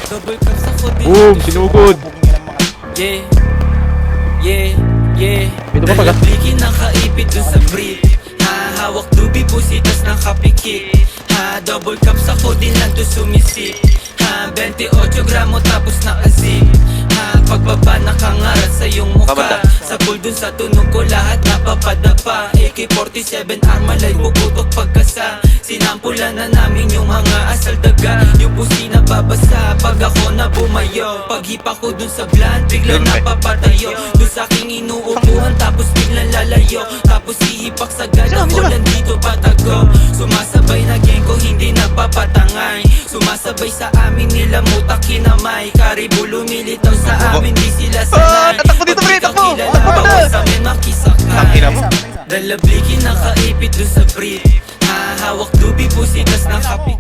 Double cups ako din. Boom! Sinugod! Yeah, yeah, yeah. Ito pa pag- Nalablikin ng kaipit dun sa brief. Ha, hawak tubi, pusitas ng kapikik. Ha, double cups ako din lang to sumisip. Ha, 28 gramo tapos nakazip. Ha, pagbaba nakangarat sa iyong mukha. Sa pool dun sa tunog ko lahat napapadapa. AK-47 armalay puputok pagkasa. Sinampulan na namin yung mga asal daga. Yung pusi na babasa pag ako na bumayo. Paghipa ko dun sa blunt biglang napapatayo. Dun sa aking inuupuhan tapos biglang lalayo. Tapos hihipak sa gala ko nandito patago. Sumasabay na gang ko hindi nagpapatangay. Sumasabay sa amin nila mutak kinamay. Karibo lumilitaw sa amin di sila sanay. Tatakbo dito, pre, takbo! Bawal sa amin makisakay. Tangina mo. Dalablikin nakaipit dun sa brief. Hahawak dubi pusitas ng kapik.